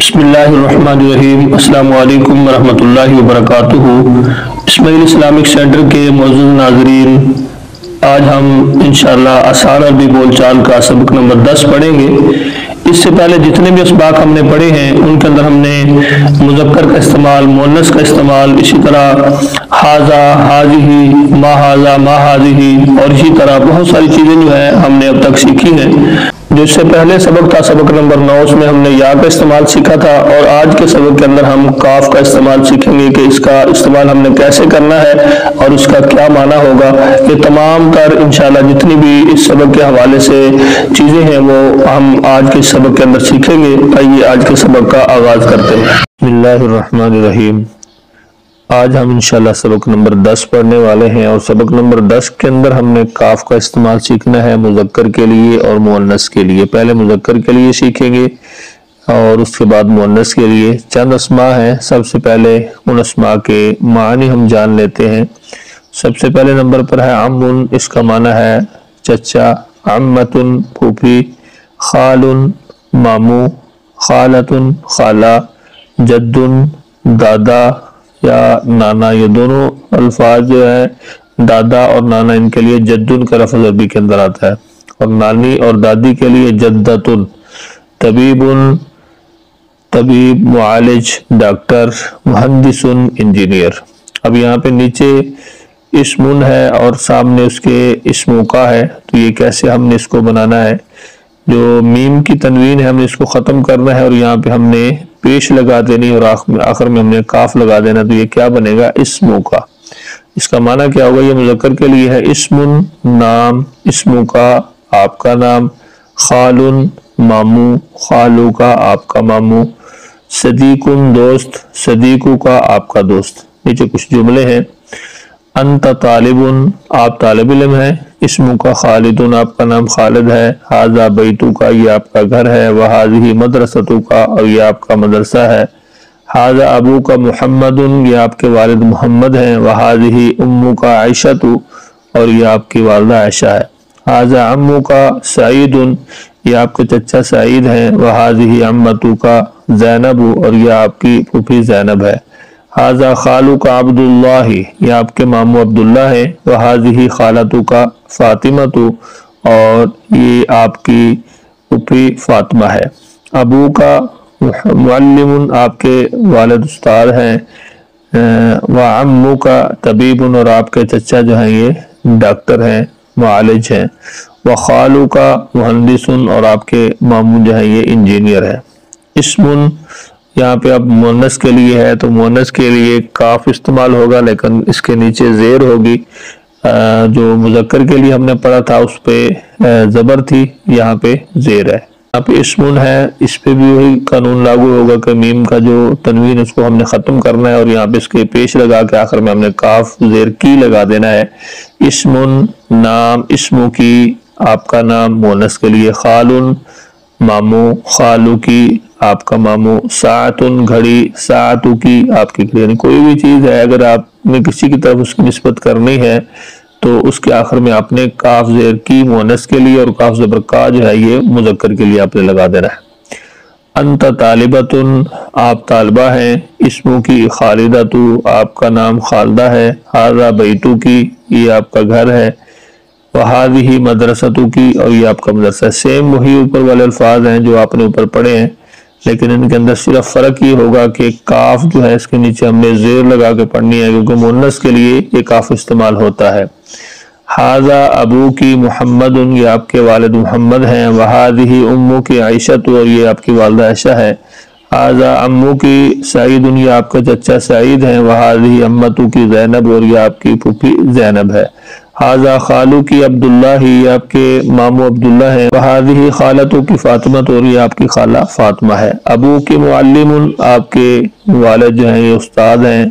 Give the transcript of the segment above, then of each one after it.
بسم اللہ الرحمن الرحیم۔ السلام علیکم ورحمۃ اللہ وبرکاتہ۔ اسماعیل اسلامک سینٹر کے معزز ناظرین، آج ہم انشاءاللہ آسان عربی بول چال کا سبق نمبر 10 پڑھیں گے۔ اس سے پہلے جتنے بھی اسباق ہم نے پڑھے ہیں ان کے اندر ہم نے مذکر کا استعمال، مؤنث کا استعمال، اسی طرح ہاذا، ہاذہ، ما ہاذا، ما ہاذہ، اور اسی طرح بہت ساری چیزیں جو ہیں ہم نے اب تک سیکھی ہیں۔ جو اس سے پہلے سبق تھا، سبق نمبر 9، اس میں ہم نے یا کا استعمال سیکھا تھا، اور آج کے سبق کے اندر ہم کاف کا استعمال سیکھیں گے کہ اس کا استعمال ہم نے کیسے کرنا ہے اور اس کا کیا معنی ہوگا۔ یہ تمام تر انشاءاللہ جتنی بھی اس سبق کے حوالے سے چیزیں ہیں وہ ہم آج کے سبق کے اندر سیکھیں گے۔ آئیے آج کے سبق کا آغاز کرتے ہیں۔ بسم اللہ الرحمن الرحیم۔ آج ہم انشاءاللہ سبق نمبر 10 پڑھنے والے ہیں، اور سبق نمبر 10 کے اندر ہم نے کاف کا استعمال سیکھنا ہے مذکر کے لیے اور مؤنث کے لیے۔ پہلے مذکر کے لیے سیکھیں گے اور اس کے بعد مؤنث کے لیے۔ چند اسماء ہیں، سب سے پہلے ان اسماء کے معنی ہم جان لیتے ہیں۔ سب سے پہلے نمبر پر ہے عم، اس کا معنی ہے چچا، عمت پھوپھی، خال ماموں، خالت خالہ، جد دادا یا نانا۔ یہ دونوں الفاظ جو ہے دادا اور نانا، ان کے لیے جدن کا لفظ عربی کے اندر آتا ہے، اور نانی اور دادی کے لیے جدتن۔ طبیب، معالج، ڈاکٹر، مہندس، انجینئر۔ اب یہاں پہ نیچے اسم ہے اور سامنے اس کے اسموں کا ہے، تو یہ کیسے ہم نے اس کو بنانا ہے؟ جو میم کی تنوین ہے ہم نے اس کو ختم کرنا ہے، اور یہاں پہ ہم نے پیش لگا دینی اور آخر میں ہم نے کاف لگا دینا، تو یہ کیا بنے گا؟ اسموں کا۔ اس کا معنی کیا ہوگا؟ یہ مذکر کے لیے ہے اسم نام، اسموں کا آپ کا نام، خال ماموں، خالو کا آپ کا ماموں، صدیق دوست، صدیقو کا آپ کا دوست۔ نیچے کچھ جملے ہیں۔ انت طالب، آپ طالب علم ہیں، اسموں کا خالد، آپ کا نام خالد ہے، ھذا بیتو کا، یہ آپ کا گھر ہے، وھذہ مدرستو کا، اور یہ آپ کا مدرسہ ہے، ھذا ابو کا محمد، یہ آپ کے والد محمد ہیں، وھذہ امو کا عائشۃ، اور یہ آپ کی والدہ عائشہ ہے، ھذا عمو کا سعید، یہ آپ کے چچا سعید ہیں، وھذہ عمتو کا زینب، اور یہ آپ کی پھوپھی زینب ہے، ھذا خالو کا عبداللہ، یہ آپ کے ماموں عبداللہ ہیں، وھذہ خالتو کا فاطمۃ، اور یہ آپ کی پھوپھی فاطمہ ہے، ابو کا معلم، آپ کے والد استاد ہیں، وعمو کا طبیب، اور آپ کے چچا جو ہیں یہ ڈاکٹر ہیں، معالج ہیں، وخالو کا مہندس، اور آپ کے ماموں جو ہیں یہ انجینئر ہیں۔ اسم یہاں پہ اب مؤنث کے لیے ہے، تو مؤنث کے لیے کاف استعمال ہوگا، لیکن اس کے نیچے زیر ہوگی۔ جو مذکر کے لیے ہم نے پڑھا تھا اس پہ زبر تھی، یہاں پہ زیر ہے۔ یہاں پہ اسم ہے، اس پہ بھی وہی قانون لاگو ہوگا کہ میم کا جو تنوین اس کو ہم نے ختم کرنا ہے، اور یہاں پہ اس کے پیش لگا کے آخر میں ہم نے کاف زیر کی لگا دینا ہے۔ اسم نام، اسموں کی آپ کا نام مؤنث کے لیے، خال ماموں، خالو کی آپ کا ماموں، ساعت گھڑی، ساعتو کی آپ کی گھڑی۔ یعنی کوئی بھی چیز ہے اگر آپ نے کسی کی طرف اس کی نسبت کرنی ہے تو اس کے آخر میں آپ نے کاف زیر کی مؤنث کے لیے، اور کاف زبر کا جو ہے یہ مذکر کے لیے آپ نے لگا دینا ہے۔ انت طالبۃ، آپ طالبہ ہیں، اسموں کی خالدۃ، آپ کا نام خالدہ ہے، ھذا بیتو کی، یہ آپ کا گھر ہے، وھذہ مدرستو کی، اور یہ آپ کا مدرسہ ہے۔ سیم وہی اوپر والے الفاظ ہیں جو آپ نے اوپر پڑھے ہیں، لیکن ان کے اندر صرف فرق یہ ہوگا کہ کاف جو ہے اس کے نیچے ہم نے زیر لگا کے پڑھنی ہے، کیونکہ مؤنث کے لیے یہ کاف استعمال ہوتا ہے۔ ھذا ابو کی محمد، یہ آپ کے والد محمد ہیں، وھذہ امو کی عائشۃ، اور یہ آپ کی والدہ عائشہ ہے، ھذا عمو کی سعید، یہ آپ کا چچا سعید ہیں، وھذہ عمتو کی زینب، اور یہ آپ کی پھوپھی زینب ہے، ھذا خالو کی عبداللہ، یہ آپ کے ماموں عبداللہ ہیں، وھذہ خالتو کی فاطمہ، اور یہ آپ کی خالہ فاطمہ ہے، ابو کی معلم، آپ کے والد جو ہیں یہ استاد ہیں،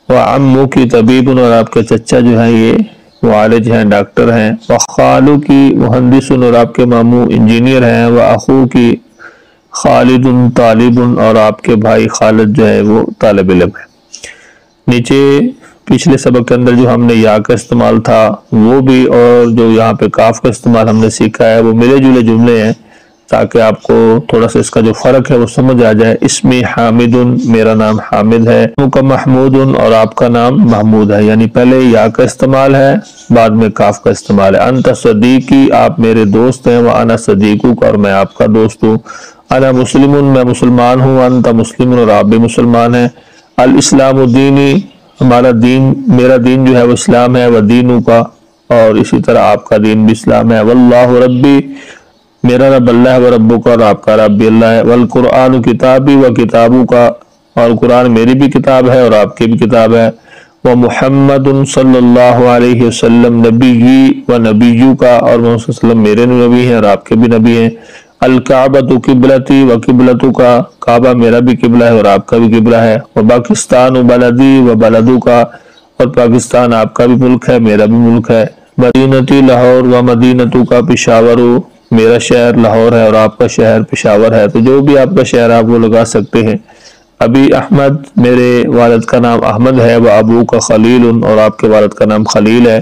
وعمو کی طبیب، اور آپ کے چچا جو ہیں یہ معالج ہیں، ڈاکٹر ہیں، وخالو کی مہندس، اور آپ کے ماموں انجینئر ہیں، واخو کی خالد طالب، اور آپ کے بھائی خالد جو ہے وہ طالب علم ہے۔ نیچے پچھلے سبق کے اندر جو ہم نے یا کا استعمال تھا وہ بھی، اور جو یہاں پہ کاف کا استعمال ہم نے سیکھا ہے، وہ ملے جلے جملے ہیں۔ تاکہ آپ کو تھوڑا سا اس کا جو فرق ہے وہ سمجھ آ جائے۔ اسمی حامد، میرا نام حامد ہے، کا محمود، اور آپ کا نام محمود ہے، یعنی پہلے یا کا استعمال ہے بعد میں کاف کا استعمال ہے۔ انت صدیقی، آپ میرے دوست ہیں، وانا صدیقک، اور میں آپ کا دوست ہوں۔ انا مسلم، میں مسلمان ہوں، انت مسلم، اور آپ بھی مسلمان ہیں۔ الاسلام دینی، ہمارا دین، میرا دین جو ہے وہ اسلام ہے، ودینو کا، اور اسی طرح آپ کا دین بھی اسلام ہے۔ واللہ ربی، میرا رب اللہ ہے، وربک، اور آپ کا رب بھی اللہ ہے۔ والقرآن کتابی، و کتابوں کا، اور قرآن میری بھی کتاب ہے اور آپ کی بھی کتاب ہے۔ ومحمد صلی اللہ علیہ وسلم نبی و نبیو کا، اور محمد صلی اللہ علیہ وسلم میرے نبی ہیں اور آپ کے بھی نبی ہیں۔ الکعبۃ قبلتی و قبلتو کا، کعبہ میرا بھی قبلہ ہے اور آپ کا بھی قبلہ ہے۔ وپاکستان بلدی و بلدو کا، اور پاکستان آپ کا بھی ملک ہے میرا بھی ملک ہے۔ مدینتی لاہور و مدینتو کا، پشاور، میرا شہر لاہور ہے اور آپ کا شہر پشاور ہے، تو جو بھی آپ کا شہر آپ وہ لگا سکتے ہیں۔ ابی احمد، میرے والد کا نام احمد ہے، وہ ابو کا خلیل، اور آپ کے والد کا نام خلیل ہے۔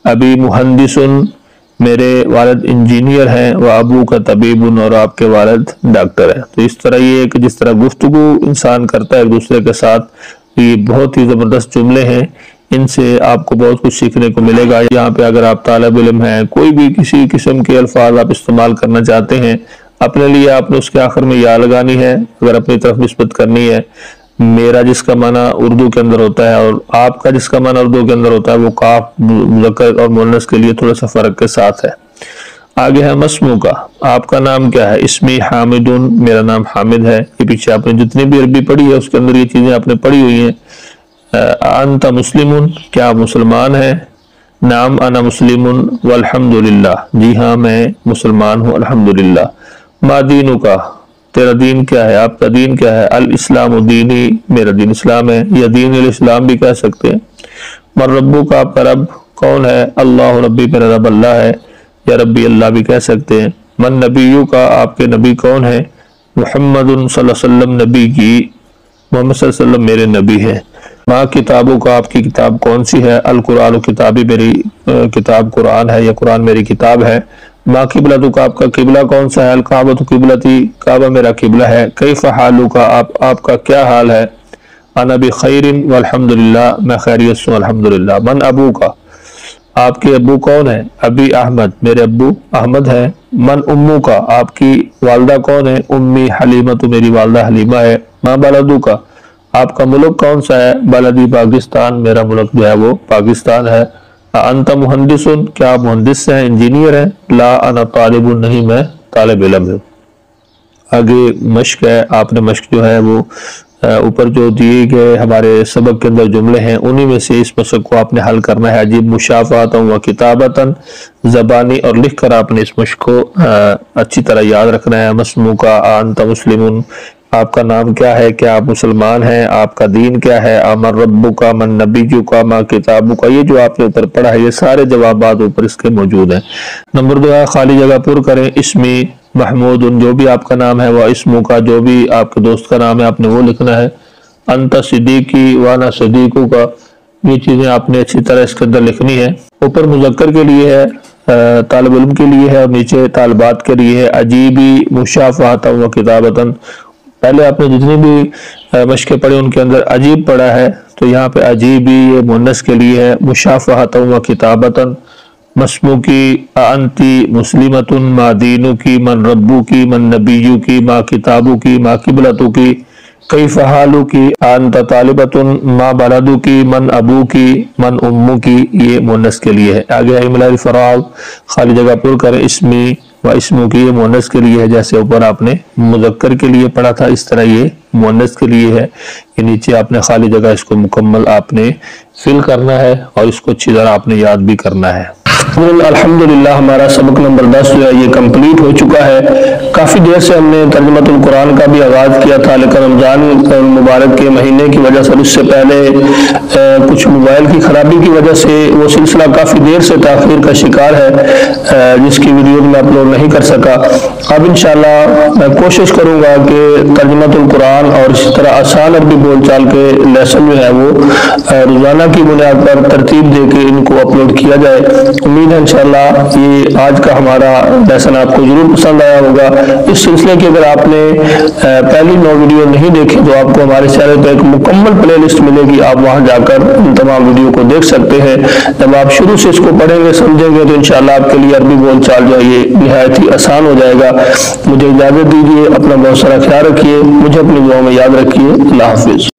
ابی مہندس، میرے والد انجینئر ہیں، وہ ابو کا طبیب، اور آپ کے والد ڈاکٹر ہیں۔ تو اس طرح یہ کہ جس طرح گفتگو انسان کرتا ہے ایک دوسرے کے ساتھ، یہ بہت ہی زبردست جملے ہیں، ان سے آپ کو بہت کچھ سیکھنے کو ملے گا۔ یہاں پہ اگر آپ طالب علم ہیں، کوئی بھی کسی قسم کے الفاظ آپ استعمال کرنا چاہتے ہیں، اپنے لیے آپ نے اس کے آخر میں یا لگانی ہے اگر اپنی طرف نسبت کرنی ہے۔ میرا جس کا معنی اردو کے اندر ہوتا ہے اور آپ کا جس کا معنی اردو کے اندر ہوتا ہے، وہ کاف مذکر اور مؤنث کے لیے تھوڑا سا فرق کے ساتھ ہے۔ آگے ہے مسمو کا، آپ کا نام کیا ہے؟ اسمی حامد، میرا نام حامد ہے۔ یہ پیچھے آپ نے جتنی بھی عربی پڑھی ہے اس کے اندر یہ چیزیں آپ نے پڑھی ہوئی ہیں۔ انت مسلم، کیا مسلمان ہے؟ نام انا مسلم والحمدللہ، جی ہاں میں مسلمان ہوں الحمدللہ۔ ما دینو کا، تیرا دین کیا ہے، آپ کا دین کیا ہے؟ الاسلام دینی، میرا دین اسلام ہے، یا دین الاسلام بھی کہہ سکتے ہیں۔ من ربو کا، آپ کا رب کون ہے؟ اللہ ربی، میرا رب اللہ ہے، یا ربی اللہ بھی کہہ سکتے ہیں۔ من نبیو کا، آپ کے نبی کون ہے؟ محمد صلی اللہ علیہ وسلم، نبی کی، محمد صلی اللہ علیہ وسلم میرے نبی ہے۔ ما کتابوں کا، آپ کی کتاب کون سی ہے؟ القرآن کتابی، میری کتاب قرآن ہے یا قرآن میری کتاب ہے۔ ما قبلتو کا، آپ کا قبلہ کون سا ہے؟ الکعبۃ قبلتی، کعبہ میرا قبلہ ہے۔ کیف حالو کا، آپ کا کیا حال ہے؟ انا بخیر والحمدللہ، میں خیریت سے ہوں الحمدللہ۔ من ابو کا، آپ کے ابو کون ہے؟ ابی احمد، میرے ابو احمد ہے۔ من امو کا، آپ کی والدہ کون ہے؟ امی حلیمہ، میری والدہ حلیمہ ہے۔ ما بلدو کا، آپ کا ملک کون سا ہے؟ بلدی پاکستان، میرا ملک جو ہے وہ پاکستان ہے۔ انت مہندس، کیا آپ مہندس ہیں، انجینئر ہیں؟ لا انا طالب، نہیں میں طالب علم ہوں۔ آگے مشق ہے، آپ نے مشق جو ہے وہ اوپر جو دیے گئے ہمارے سبق کے اندر جملے ہیں انہی میں سے اس مشق کو آپ نے حل کرنا ہے۔ عجیب مشافہۃ و کتابۃ، زبانی اور لکھ کر آپ نے اس مشق کو اچھی طرح یاد رکھنا ہے۔ مسمو کا، انت مسلم، آپ کا نام کیا ہے، کیا آپ مسلمان ہیں، آپ کا دین کیا ہے؟ من ربک، من نبیک، ما کتابک، یہ جو آپ نے اوپر پڑھا ہے یہ سارے جوابات اوپر اس کے موجود ہیں۔ نمبر 2 خالی جگہ پر کریں۔ اسمی محمود، جو بھی آپ کا نام ہے، وہ اسمو کا، جو بھی آپ کے دوست کا نام ہے آپ نے وہ لکھنا ہے۔ انت صدیقی وانا صدیقو کا، یہ چیزیں آپ نے اچھی طرح اس کے اندر لکھنی ہے۔ اوپر مذکر کے لیے ہے، طالب علم کے لیے ہے، اور نیچے طالبات کے لیے ہے۔ عجیبی مشافہۃ و کتابۃ، پہلے آپ نے جتنی بھی مشقیں پڑھی ان کے اندر عجیب پڑھا ہے، تو یہاں پہ عجیبی یہ مؤنث کے لیے ہے۔ مشافہۃ و کتابۃ، مسمو کی، انتی مسلمۃ، ما دینو کی، من ربو کی، من نبیو کی، ما کتابو کی، ما قبلتو کی، کیف حالو کی، انت طالبۃ، ما بلدو کی، من ابو کی، من امو کی، یہ مؤنث کے لیے ہے۔ آگے املا الفراغ، خالی جگہ پر کریں۔ اسمی و اسمو کی، یہ مؤنث کے لیے ہے، جیسے اوپر آپ نے مذکر کے لیے پڑھا تھا اس طرح یہ مؤنث کے لیے ہے۔ یہ نیچے آپ نے خالی جگہ اس کو مکمل آپ نے فل کرنا ہے اور اس کو اچھی طرح آپ نے یاد بھی کرنا ہے۔ الحمدللہ ہمارا سبق نمبر 10 جو ہے یہ کمپلیٹ ہو چکا ہے۔ کافی دیر سے ہم نے ترجمۃ القرآن کا بھی آغاز کیا تھا، لیکن رمضان مبارک کے مہینے کی وجہ سے اور اس سے پہلے کچھ موبائل کی خرابی کی وجہ سے وہ سلسلہ کافی دیر سے تاخیر کا شکار ہے، جس کی ویڈیو میں اپلوڈ نہیں کر سکا۔ اب انشاءاللہ میں کوشش کروں گا کہ ترجمۃ القرآن اور اسی طرح آسان عربی بول چال کے لیسن جو ہے وہ روزانہ کی بنیاد پر ترتیب دے کے ان کو اپلوڈ کیا جائے۔ امید ہے انشاءاللہ یہ آج کا ہمارا لیسن آپ کو ضرور پسند آیا ہوگا۔ اس سلسلے کی اگر آپ نے پہلی 9 ویڈیو نہیں دیکھی تو آپ کو ہمارے چینل پہ ایک مکمل پلے لسٹ ملے گی، آپ وہاں جا کر ان تمام ویڈیو کو دیکھ سکتے ہیں۔ جب آپ شروع سے اس کو پڑھیں گے سمجھیں گے تو انشاءاللہ آپ کے لیے عربی بول چال جو ہے یہ نہایت ہی آسان ہو جائے گا۔ مجھے اجازت دیجیے، اپنا بہت سارا خیال رکھیے، مجھے اپنی دعاؤں میں یاد رکھیے۔ اللہ حافظ۔